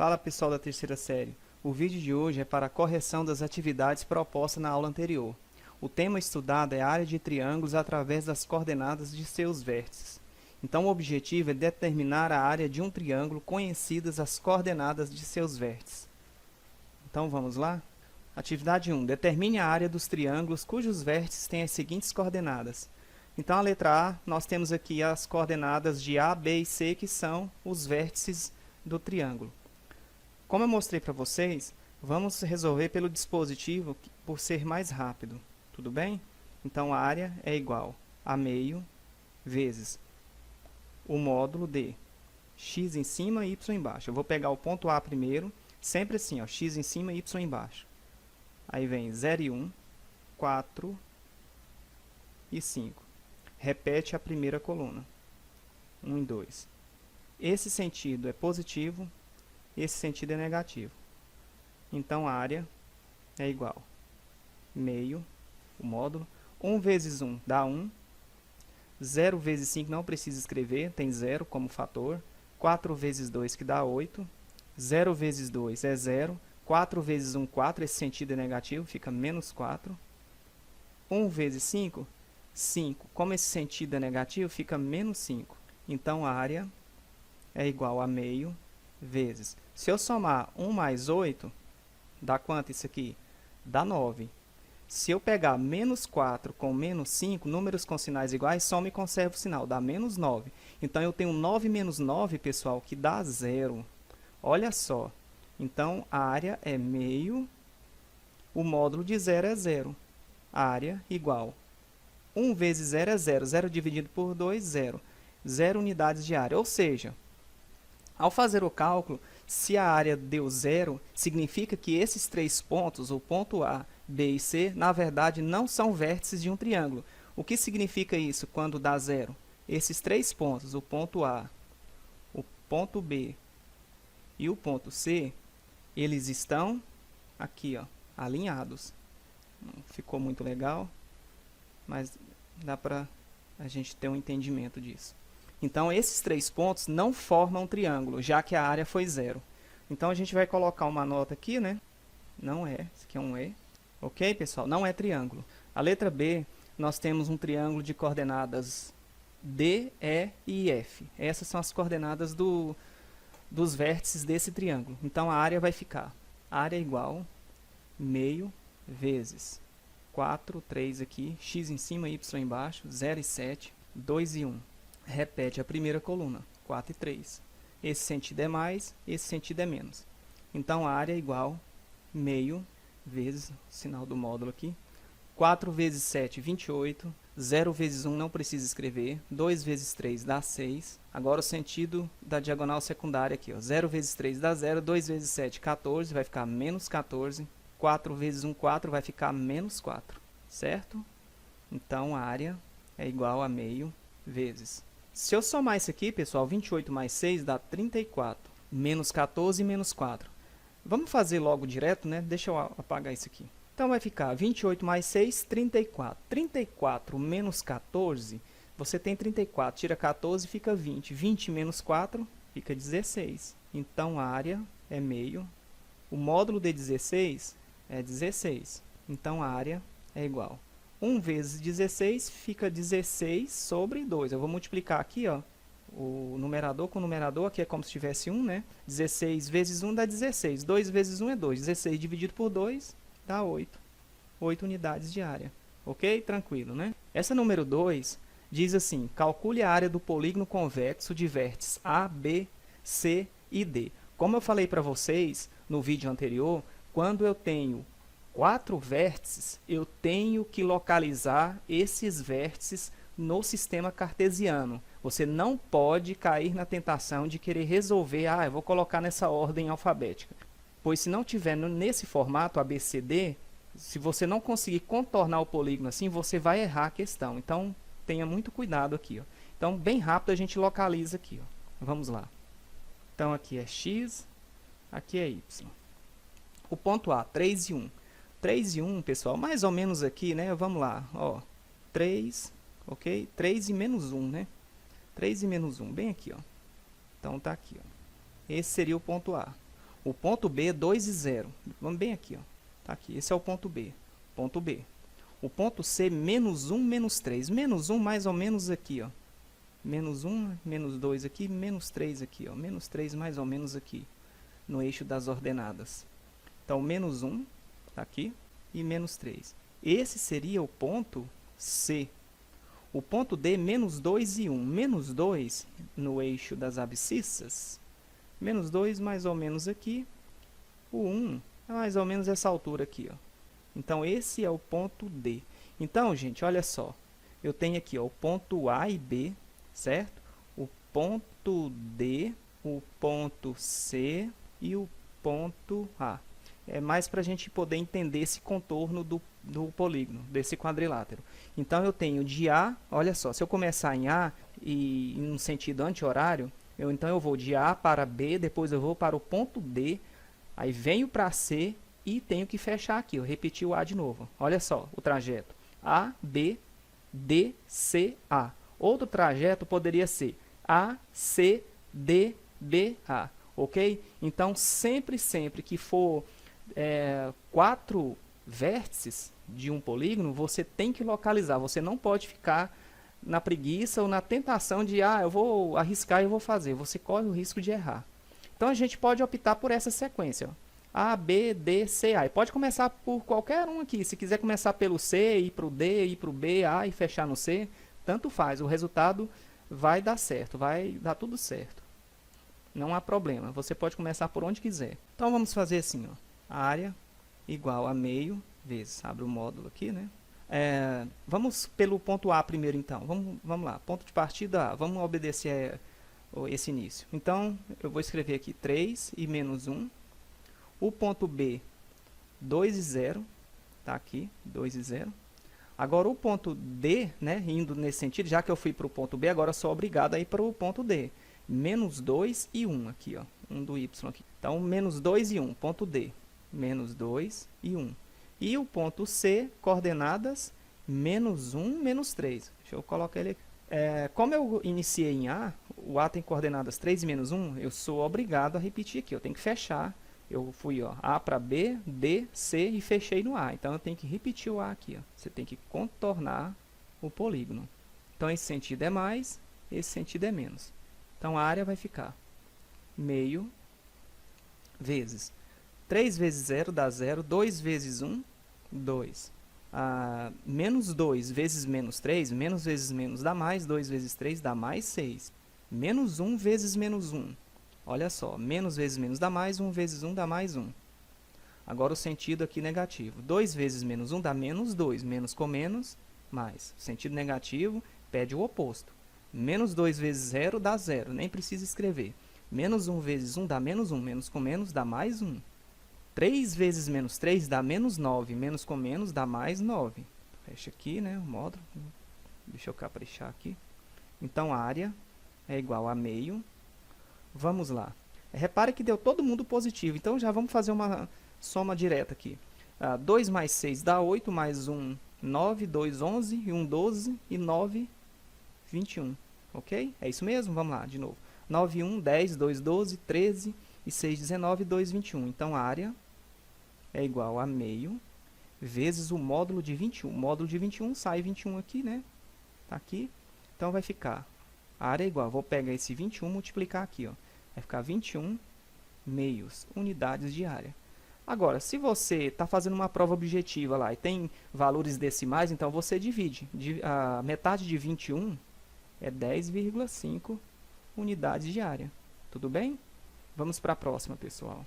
Fala pessoal da terceira série, o vídeo de hoje é para a correção das atividades propostas na aula anterior. O tema estudado é a área de triângulos através das coordenadas de seus vértices. Então o objetivo é determinar a área de um triângulo conhecidas as coordenadas de seus vértices. Então vamos lá? Atividade 1. Determine a área dos triângulos cujos vértices têm as seguintes coordenadas. Então a letra A, nós temos aqui as coordenadas de A, B e C, que são os vértices do triângulo. Como eu mostrei para vocês, vamos resolver pelo dispositivo por ser mais rápido, tudo bem? Então a área é igual a meio vezes o módulo de x em cima e y embaixo. Eu vou pegar o ponto A primeiro, sempre assim, ó, x em cima e y embaixo. Aí vem 0 e 1, 4 e 5. Repete a primeira coluna, 1 e 2. Esse sentido é positivo, esse sentido é negativo. Então a área é igual meio, o módulo, 1 vezes 1 dá 1, 0 vezes 5 não precisa escrever, tem 0 como fator, 4 vezes 2 que dá 8, 0 vezes 2 é 0, 4 vezes 1, 4, esse sentido é negativo, fica menos 4, 1 vezes 5, 5, como esse sentido é negativo, fica menos 5. Então a área é igual a meio vezes. Se eu somar 1 mais 8, dá quanto isso aqui? Dá 9. Se eu pegar menos 4 com menos 5, números com sinais iguais, soma e conserva o sinal, dá menos 9. Então eu tenho 9 menos 9, pessoal, que dá 0. Olha só. Então a área é meio, o módulo de 0 é 0. Área igual 1 vezes 0 é 0. 0 dividido por 2, 0. 0 unidades de área, ou seja, ao fazer o cálculo, se a área deu 0, significa que esses três pontos, o ponto A, B e C, na verdade não são vértices de um triângulo. O que significa isso quando dá 0? Esses três pontos, o ponto A, o ponto B e o ponto C, eles estão aqui, ó, alinhados. Não ficou muito legal, mas dá para a gente ter um entendimento disso. Então, esses três pontos não formam um triângulo, já que a área foi 0. Então, a gente vai colocar uma nota aqui, né? Não é, isso aqui é um E. Ok, pessoal? Não é triângulo. A letra B, nós temos um triângulo de coordenadas D, E e F. Essas são as coordenadas dos vértices desse triângulo. Então, a área vai ficar, área igual meio vezes 4, 3 aqui, x em cima, y embaixo, 0 e 7, 2 e 1. Repete a primeira coluna, 4 e 3. Esse sentido é mais, esse sentido é menos. Então, a área é igual meio vezes, o sinal do módulo aqui, 4 vezes 7, 28. 0 vezes 1 não precisa escrever. 2 vezes 3 dá 6. Agora o sentido da diagonal secundária aqui, ó. 0 vezes 3 dá 0. 2 vezes 7, 14. Vai ficar menos 14. 4 vezes 1, 4. Vai ficar menos 4. Certo? Então, a área é igual a meio vezes. Se eu somar isso aqui, pessoal, 28 mais 6 dá 34. Menos 14 e menos 4. Vamos fazer logo direto, né? Deixa eu apagar isso aqui. Então, vai ficar 28 mais 6, 34. 34 menos 14, você tem 34. Tira 14, fica 20. 20 menos 4, fica 16. Então, a área é meio. O módulo de 16 é 16. Então, a área é igual 1 vezes 16 fica 16 sobre 2. Eu vou multiplicar aqui, ó, o numerador com o numerador, aqui é como se tivesse 1, né? 16 vezes 1 dá 16. 2 vezes 1 é 2. 16 dividido por 2 dá 8. 8 unidades de área. Ok? Tranquilo, né? Essa número 2 diz assim: calcule a área do polígono convexo de vértices A, B, C e D. Como eu falei para vocês no vídeo anterior, quando eu tenho 4 vértices, eu tenho que localizar esses vértices no sistema cartesiano. Você não pode cair na tentação de querer resolver, eu vou colocar nessa ordem alfabética. Pois se não tiver nesse formato ABCD, se você não conseguir contornar o polígono assim, você vai errar a questão. Então, tenha muito cuidado aqui, ó. Então, bem rápido a gente localiza aqui, ó. Vamos lá. Então, aqui é x, aqui é y. O ponto A, 3 e 1. 3 e 1, pessoal, mais ou menos aqui, né? Vamos lá, ó. 3, ok? 3 e menos 1, né? 3 e menos 1, bem aqui, ó. Então, tá aqui, ó. Esse seria o ponto A. O ponto B, 2 e 0. Vamos bem aqui, ó. Tá aqui, esse é o ponto B. Ponto B. O ponto C, menos 1, menos 3. Menos 1 mais ou menos aqui, ó. Menos 1, menos 2 aqui, menos 3 aqui, ó. Menos 3 mais ou menos aqui, no eixo das ordenadas. Então, menos 1, tá aqui, e menos 3. Esse seria o ponto C. O ponto D, menos 2 e 1. Menos 2 no eixo das abscissas. Menos 2 mais ou menos aqui. O 1 é mais ou menos essa altura aqui, ó. Então, esse é o ponto D. Então, gente, olha só. Eu tenho aqui, ó, o ponto A e B, certo? O ponto D, o ponto C e o ponto A. É mais para a gente poder entender esse contorno do polígono, desse quadrilátero. Então, eu tenho de A, olha só, se eu começar em A e em um sentido anti-horário, então eu vou de A para B, depois eu vou para o ponto D, aí venho para C e tenho que fechar aqui, eu repeti o A de novo. Olha só o trajeto, A, B, D, C, A. Outro trajeto poderia ser A, C, D, B, A, ok? Então, sempre que for 4 vértices de um polígono, você tem que localizar, você não pode ficar na preguiça ou na tentação de, eu vou arriscar e eu vou fazer, você corre o risco de errar. Então, a gente pode optar por essa sequência, ó. A, B, D, C, A. E pode começar por qualquer um aqui, se quiser começar pelo C, ir para o D, ir para o B, A e fechar no C, tanto faz, o resultado vai dar certo, vai dar tudo certo. Não há problema, você pode começar por onde quiser. Então, vamos fazer assim, ó. Área igual a meio vezes, abre o módulo aqui, né? Vamos pelo ponto A primeiro, então. Vamos lá, ponto de partida A. Vamos obedecer esse início. Então, eu vou escrever aqui 3 e menos 1. O ponto B, 2 e 0. Tá aqui, 2 e 0. Agora, o ponto D, né, indo nesse sentido, já que eu fui para o ponto B, agora eu sou obrigado a ir para o ponto D. Menos 2 e 1 aqui, ó. 1 do Y aqui. Então, menos 2 e 1, ponto D. Menos 2 e 1. E o ponto C, coordenadas, menos 1, menos 3. Deixa eu colocar ele aqui. Como eu iniciei em A, o A tem coordenadas 3 e menos 1, eu sou obrigado a repetir aqui. Eu tenho que fechar. Eu fui, ó, A para B, D, C e fechei no A. Então, eu tenho que repetir o A aqui, ó. Você tem que contornar o polígono. Então, esse sentido é mais, esse sentido é menos. Então, a área vai ficar meio vezes 3 vezes 0 dá 0, 2 vezes 1, 2. Menos 2 vezes menos 3, menos vezes menos dá mais, 2 vezes 3 dá mais 6. Menos 1 vezes menos 1. Olha só, menos vezes menos dá mais, 1 vezes 1 dá mais 1. Agora o sentido aqui negativo. 2 vezes menos 1 dá menos 2, menos com menos, mais. O sentido negativo pede o oposto. Menos 2 vezes 0 dá 0, nem precisa escrever. Menos 1 vezes 1 dá menos 1, menos com menos dá mais 1. 3 vezes menos 3 dá menos 9, menos com menos dá mais 9. Fecha aqui, né, o módulo. Deixa eu caprichar aqui. Então, a área é igual a meio. Vamos lá. Repare que deu todo mundo positivo, então já vamos fazer uma soma direta aqui. 2 mais 6 dá 8, mais 1, 9, 2, 11, e 1, 12, e 9, 21. Ok? É isso mesmo? Vamos lá, de novo. 9, 1, 10, 2, 12, 13, e 6, 19, 2, 21. Então, a área é igual a meio vezes o módulo de 21. O módulo de 21 sai 21 aqui, né? Tá aqui. Então, vai ficar, a área é igual, vou pegar esse 21 e multiplicar aqui, ó. Vai ficar 21 meios, unidades de área. Agora, se você está fazendo uma prova objetiva lá e tem valores decimais, então você divide. A metade de 21 é 10,5 unidades de área. Tudo bem? Vamos para a próxima, pessoal.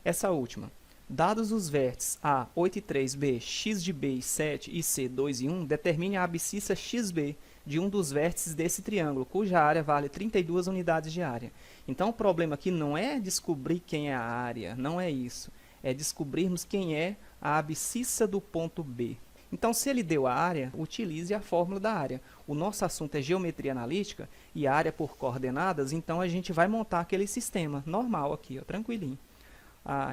Essa última. Dados os vértices A, 8 e 3, B, X de B e 7 e C, 2 e 1, determine a abscissa XB de um dos vértices desse triângulo, cuja área vale 32 unidades de área. Então, o problema aqui não é descobrir quem é a área, não é isso. É descobrirmos quem é a abscissa do ponto B. Então, se ele deu a área, utilize a fórmula da área. O nosso assunto é geometria analítica e área por coordenadas, então a gente vai montar aquele sistema normal aqui, ó, tranquilinho.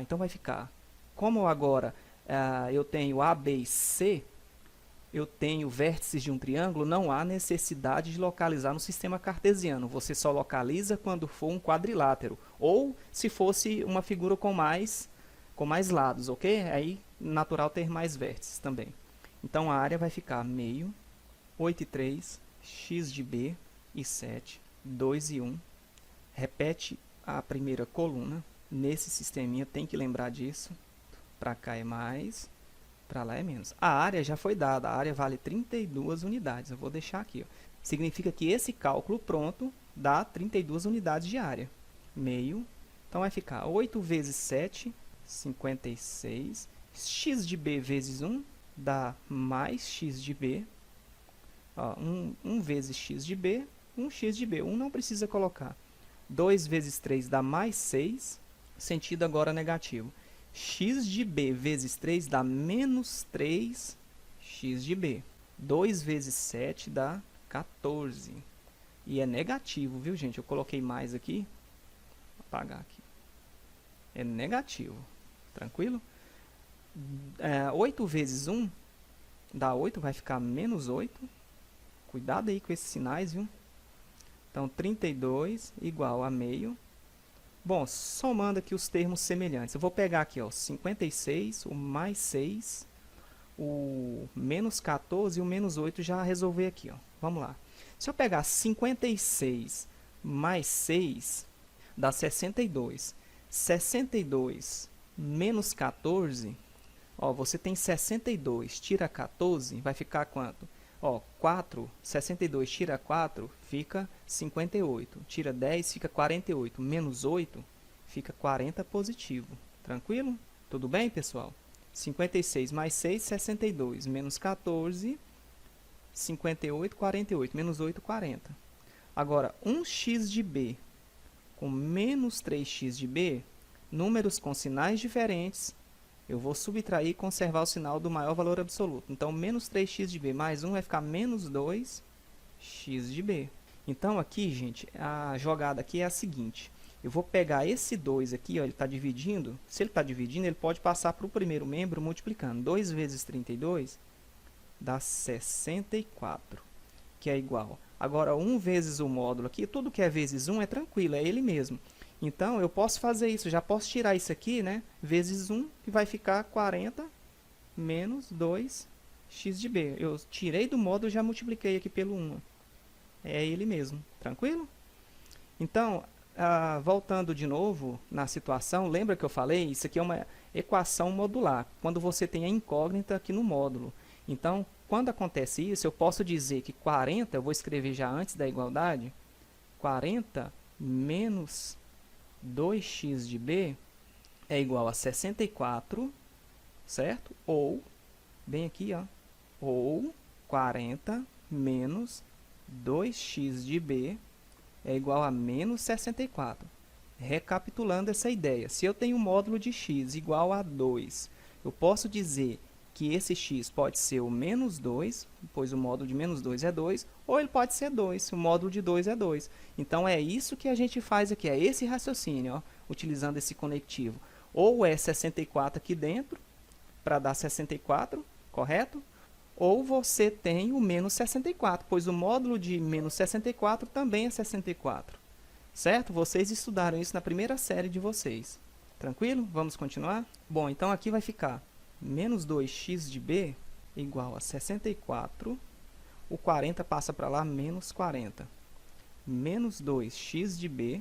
Então vai ficar, como agora eu tenho A, B e C, eu tenho vértices de um triângulo, não há necessidade de localizar no sistema cartesiano. Você só localiza quando for um quadrilátero. Ou se fosse uma figura com mais lados, ok? Aí, natural ter mais vértices também. Então, a área vai ficar meio, 8 e 3, x de b e 7, 2 e 1. Repete a primeira coluna. Nesse sisteminha, tem que lembrar disso. Para cá é mais, para lá é menos. A área já foi dada, a área vale 32 unidades. Eu vou deixar aqui. Ó. Significa que esse cálculo pronto dá 32 unidades de área. Meio, então vai ficar 8 vezes 7, 56. X de b vezes 1 dá mais x de b. Ó, 1 vezes x de b, 1x de b. 1 não precisa colocar. 2 vezes 3 dá mais 6, sentido agora negativo. X de b vezes 3 dá menos 3x de b. 2 vezes 7 dá 14. E é negativo, viu, gente? Eu coloquei mais aqui. Vou apagar aqui. É negativo. Tranquilo? 8 vezes 1 dá 8, vai ficar menos 8. Cuidado aí com esses sinais, viu? Então, 32 igual a meio. Bom, somando aqui os termos semelhantes. Eu vou pegar aqui, ó, 56, o mais 6, o menos 14 e o menos 8 já resolver aqui, ó. Vamos lá. Se eu pegar 56 mais 6, dá 62. 62 menos 14, ó, você tem 62, tira 14, vai ficar quanto? Ó, 4, 62 tira 4, fica 58. Tira 10, fica 48. Menos 8, fica 40 positivo. Tranquilo? Tudo bem, pessoal? 56 mais 6, 62. Menos 14, 58, 48. Menos 8, 40. Agora, 1x de b com menos 3x de b, números com sinais diferentes, eu vou subtrair e conservar o sinal do maior valor absoluto. Então, menos 3x de b mais 1 vai ficar menos 2x de b. Então, aqui, gente, a jogada aqui é a seguinte. Eu vou pegar esse 2 aqui, ó, ele está dividindo. Se ele está dividindo, ele pode passar para o primeiro membro multiplicando. 2 vezes 32 dá 64, que é igual. Agora, 1 vezes o módulo aqui, tudo que é vezes 1 é tranquilo, é ele mesmo. Então, eu posso fazer isso, já posso tirar isso aqui, né, vezes 1, que vai ficar 40 menos 2x de b. Eu tirei do módulo e já multipliquei aqui pelo 1. É ele mesmo, tranquilo? Então, voltando de novo na situação, lembra que eu falei? Isso aqui é uma equação modular, quando você tem a incógnita aqui no módulo. Então, quando acontece isso, eu posso dizer que 40, eu vou escrever já antes da igualdade, 40 menos 2x de b é igual a 64, certo? Ou, bem aqui, ó, ou 40 menos 2x de b é igual a menos 64. Recapitulando essa ideia, se eu tenho um módulo de x igual a 2, eu posso dizer que esse x pode ser o menos 2, pois o módulo de menos 2 é 2, ou ele pode ser 2, o módulo de 2 é 2. Então, é isso que a gente faz aqui, é esse raciocínio, ó, utilizando esse conectivo. Ou é 64 aqui dentro, para dar 64, correto? Ou você tem o menos 64, pois o módulo de menos 64 também é 64. Certo? Vocês estudaram isso na primeira série de vocês. Tranquilo? Vamos continuar? Bom, então aqui vai ficar menos 2x de b igual a 64. O 40 passa para lá, menos 40. Menos 2x de b,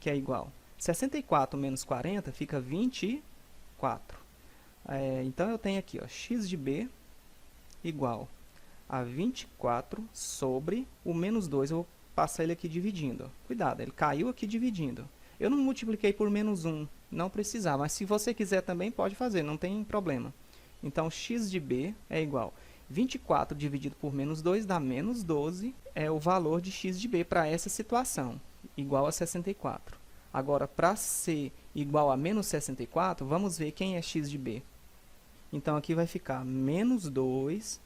que é igual. 64 menos 40 fica 24. Então, eu tenho aqui, ó, x de b igual a 24 sobre o menos 2. Eu vou passar ele aqui dividindo. Ó. Cuidado, ele caiu aqui dividindo. Eu não multipliquei por menos 1, não precisava. Mas se você quiser também, pode fazer, não tem problema. Então, x de b é igual a 24 dividido por menos 2 dá menos 12. É o valor de x de b para essa situação, igual a 64. Agora, para ser igual a menos 64, vamos ver quem é x de b. Então, aqui vai ficar menos 2x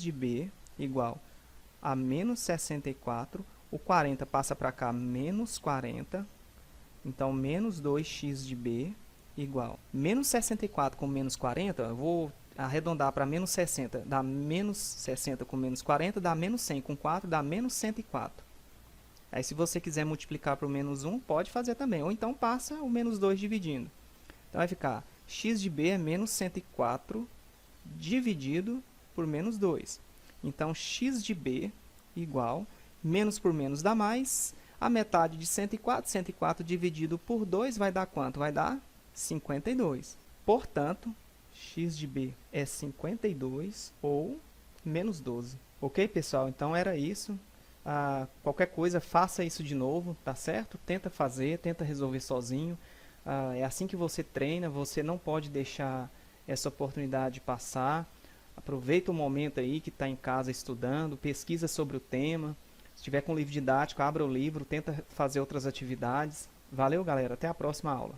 de b igual a menos 64. O 40 passa para cá, menos 40. Então, menos 2x de b igual. Menos 64 com menos 40, eu vou arredondar para menos 60, dá menos 60 com menos 40, dá menos 100 com 4, dá menos 104. Aí se você quiser multiplicar para o menos 1, pode fazer também. Ou então passa o menos 2 dividindo. Então vai ficar x de b é menos 104 dividido por menos 2. Então x de b igual, menos por menos dá mais, a metade de 104, 104 dividido por 2 vai dar quanto? Vai dar 52. Portanto, x de b é 52 ou menos 12. Ok, pessoal? Então era isso. Qualquer coisa, faça isso de novo, tá certo? Tenta fazer, tenta resolver sozinho. É assim que você treina, você não pode deixar essa oportunidade passar. Aproveita o momento aí que está em casa estudando, pesquisa sobre o tema. Se tiver com livro didático, abra o livro, tenta fazer outras atividades. Valeu, galera. Até a próxima aula.